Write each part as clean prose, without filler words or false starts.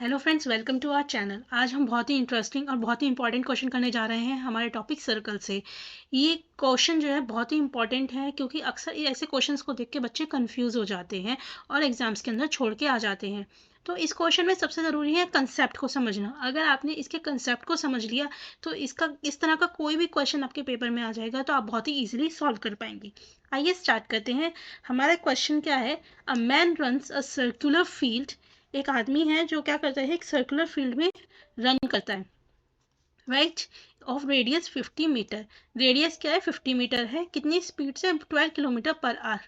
Hello friends, welcome to our channel. आज हम बहुत ही इंटरेस्टिंग और बहुत ही इंपॉर्टेंट क्वेश्चन करने जा रहे हैं हमारे टॉपिक सर्कल से। ये क्वेश्चन जो है बहुत ही इंपॉर्टेंट है क्योंकि अक्सर ये ऐसे क्वेश्चंस को देख के बच्चे कंफ्यूज हो जाते हैं और एग्जाम्स के अंदर छोड़ के आ जाते हैं। तो इस क्वेश्चन में सबसे ज़रूरी है कंसेप्ट को समझना। अगर आपने इसके कंसेप्ट को समझ लिया तो इसका इस तरह का कोई भी क्वेश्चन आपके पेपर में आ जाएगा तो आप बहुत ही ईजिली सॉल्व कर पाएंगे। आइए स्टार्ट करते हैं। हमारा क्वेश्चन क्या है? A man runs a circular field. एक आदमी है जो क्या करता है, एक सर्कुलर फील्ड में रन करता है, right, of radius 50 metre. Radius क्या है? 50 मीटर है। कितनी स्पीड से? 12 kilometre per hour.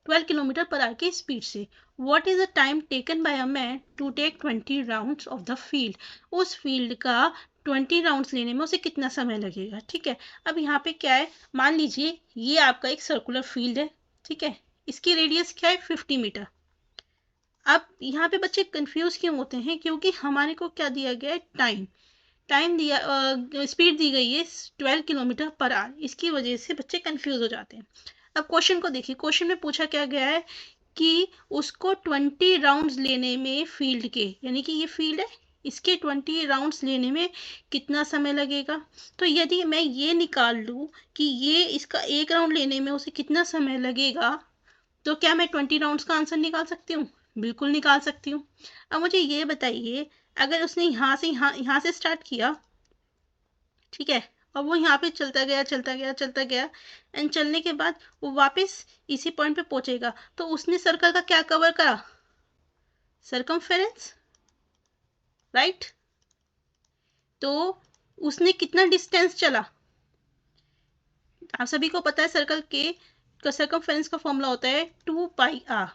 12 kilometre per hour की स्पीड से। What is the time taken by a man to take 20 rounds of the field? उस फील्ड का 20 राउंड्स लेने में उसे कितना समय लगेगा? ठीक है। अब यहाँ पे क्या है, मान लीजिए ये आपका एक सर्कुलर फील्ड है, ठीक है, इसकी रेडियस क्या है? 50 मीटर। अब यहाँ पे बच्चे कंफ्यूज क्यों होते हैं? क्योंकि हमारे को क्या दिया गया है? टाइम। टाइम दिया, स्पीड दी गई है 12 किलोमीटर पर आवर। इसकी वजह से बच्चे कंफ्यूज हो जाते हैं। अब क्वेश्चन को देखिए। क्वेश्चन में पूछा क्या गया है कि उसको 20 राउंड्स लेने में फील्ड के, यानी कि ये फील्ड है, इसके 20 राउंड्स लेने में कितना समय लगेगा? तो यदि मैं ये निकाल लूँ कि ये इसका एक राउंड लेने में उसे कितना समय लगेगा, तो क्या मैं 20 राउंड्स का आंसर निकाल सकती हूँ? बिल्कुल निकाल सकती हूँ। अब मुझे ये बताइए, अगर उसने यहाँ से स्टार्ट किया, ठीक है, और वो यहाँ पे चलता गया एंड चलने के बाद वो वापस इसी पॉइंट पे पहुंचेगा, तो उसने सर्कल का क्या कवर करा? Circumference, right. तो उसने कितना डिस्टेंस चला? आप सभी को पता है सर्कल के सर्कमफेरेंस का फॉर्मूला होता है 2 पाई आर।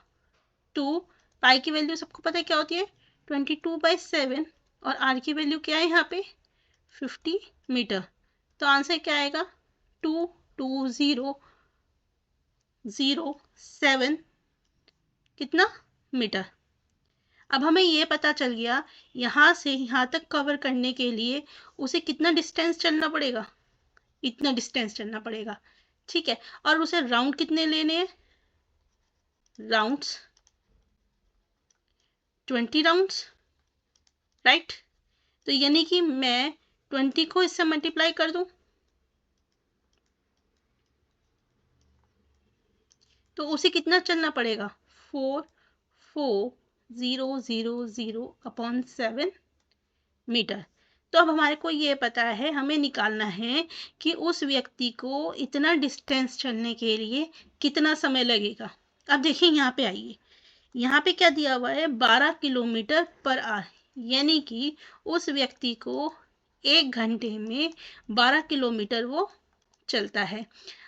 2 पाई की वैल्यू सबको पता है क्या होती है? 22/7। और आर की वैल्यू क्या है यहाँ पे? 50 मीटर। तो आंसर क्या आएगा? 220007 कितना मीटर। अब हमें ये पता चल गया यहाँ से यहाँ तक कवर करने के लिए उसे कितना डिस्टेंस चलना पड़ेगा? इतना डिस्टेंस चलना पड़ेगा, ठीक है। और उसे राउंड कितने लेने हैं? Rounds 20 rounds, right. तो यानी कि मैं 20 को इससे मल्टीप्लाई कर दूं तो उसे कितना चलना पड़ेगा? 440007 मीटर। तो अब हमारे को ये पता है, हमें निकालना है कि उस व्यक्ति को इतना डिस्टेंस चलने के लिए कितना समय लगेगा। अब देखिए यहाँ पे आइए, यहाँ पे क्या दिया हुआ है? 12 किलोमीटर पर आवर, यानी कि उस व्यक्ति को 1 घंटे में 12 किलोमीटर वो चलता है।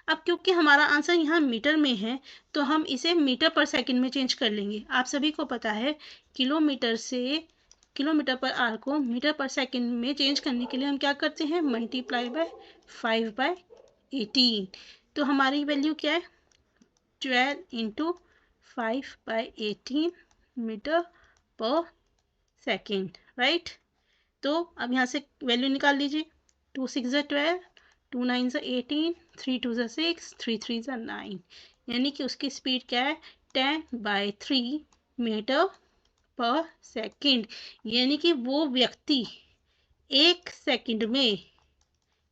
अब क्योंकि हमारा आंसर यहाँ मीटर में है तो हम इसे मीटर पर सेकंड में चेंज कर लेंगे। आप सभी को पता है किलोमीटर पर आवर को मीटर पर सेकंड में चेंज करने के लिए हम क्या करते हैं? Multiply by 5/18। तो हमारी वैल्यू क्या है? 12 इंटू 5/18 मीटर पर सेकेंड, राइट। तो अब यहाँ से वैल्यू निकाल लीजिए। 2 6 12, 2 9 18, 3 2 6, 3 3 9, यानी कि उसकी स्पीड क्या है? 10/3 मीटर पर सेकेंड। यानी कि वो व्यक्ति 1 सेकेंड में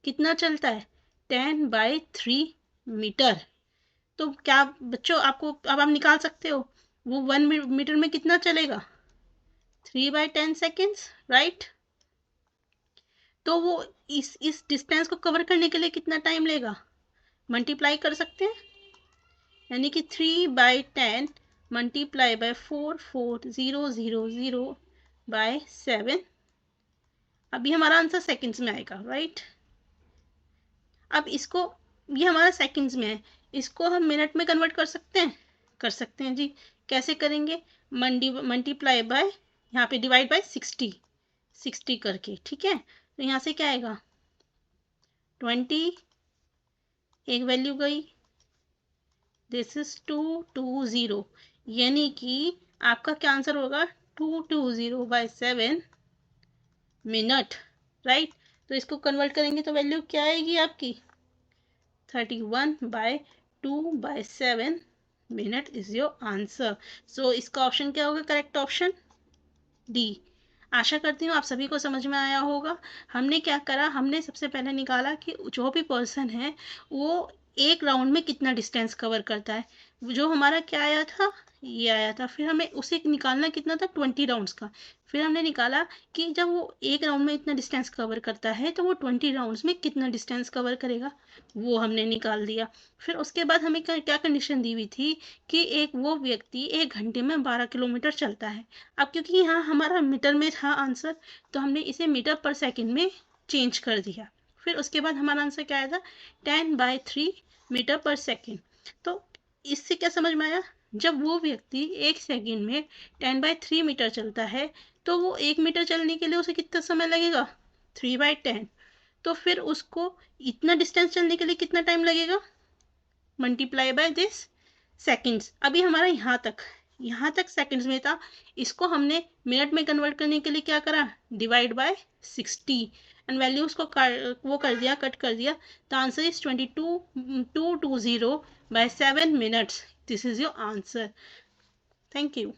कितना चलता है? 10/3 मीटर। तो क्या बच्चों आपको अब आप निकाल सकते हो वो 1 मीटर में कितना चलेगा? 3/10 सेकेंड्स, राइट। तो वो इस डिस्टेंस को कवर करने के लिए कितना टाइम लेगा? मल्टीप्लाई कर सकते हैं, यानी कि 3/10 मल्टीप्लाई बाय 44000/7। अभी हमारा आंसर सेकंड्स में आएगा, राइट। अब इसको, ये हमारा सेकंड्स में है, इसको हम मिनट में कन्वर्ट कर सकते हैं? कर सकते हैं जी। कैसे करेंगे? मल्टीप्लाई बाय, यहाँ पे डिवाइड बाय 60 करके, ठीक है। तो यहाँ से क्या आएगा? 20, एक वैल्यू गई, दिस इज 220, यानी कि आपका क्या आंसर होगा? 220/7 मिनट, राइट। तो इसको कन्वर्ट करेंगे तो वैल्यू क्या आएगी आपकी? 31/2/7 मिनट इज योर आंसर। सो इसका ऑप्शन क्या होगा? Correct option D. आशा करती हूँ आप सभी को समझ में आया होगा। हमने क्या करा, हमने सबसे पहले निकाला कि जो भी पर्सन है वो एक राउंड में कितना डिस्टेंस कवर करता है। जो हमारा क्या आया था, ये आया था। फिर हमें उसे निकालना कितना था, 20 राउंड्स का। फिर हमने निकाला कि जब वो एक राउंड में इतना डिस्टेंस कवर करता है तो वो 20 राउंड्स में कितना डिस्टेंस कवर करेगा, वो हमने निकाल दिया। फिर उसके बाद हमें क्या कंडीशन दी हुई थी कि एक वो व्यक्ति 1 घंटे में 12 किलोमीटर चलता है। अब क्योंकि यहाँ हमारा मीटर में था आंसर, तो हमने इसे मीटर पर सेकंड में चेंज कर दिया। फिर उसके बाद हमारा आंसर क्या आया था, 10/3 मीटर पर सेकंड। तो इससे क्या समझ में आया, जब वो व्यक्ति 1 सेकंड में 10/3 मीटर चलता है तो वो 1 मीटर चलने के लिए उसे कितना समय लगेगा, 3/10। तो फिर उसको इतना डिस्टेंस चलने के लिए कितना टाइम लगेगा, मल्टीप्लाई बाय दिस सेकंड्स। अभी हमारा यहाँ तक सेकंड्स में था, इसको हमने मिनट में कन्वर्ट करने के लिए क्या करा, डिवाइड बाय 60 एंड वैल्यू उसको वो कर दिया, कट कर दिया। The answer is 22,220/7 minutes। This is your answer. Thank you.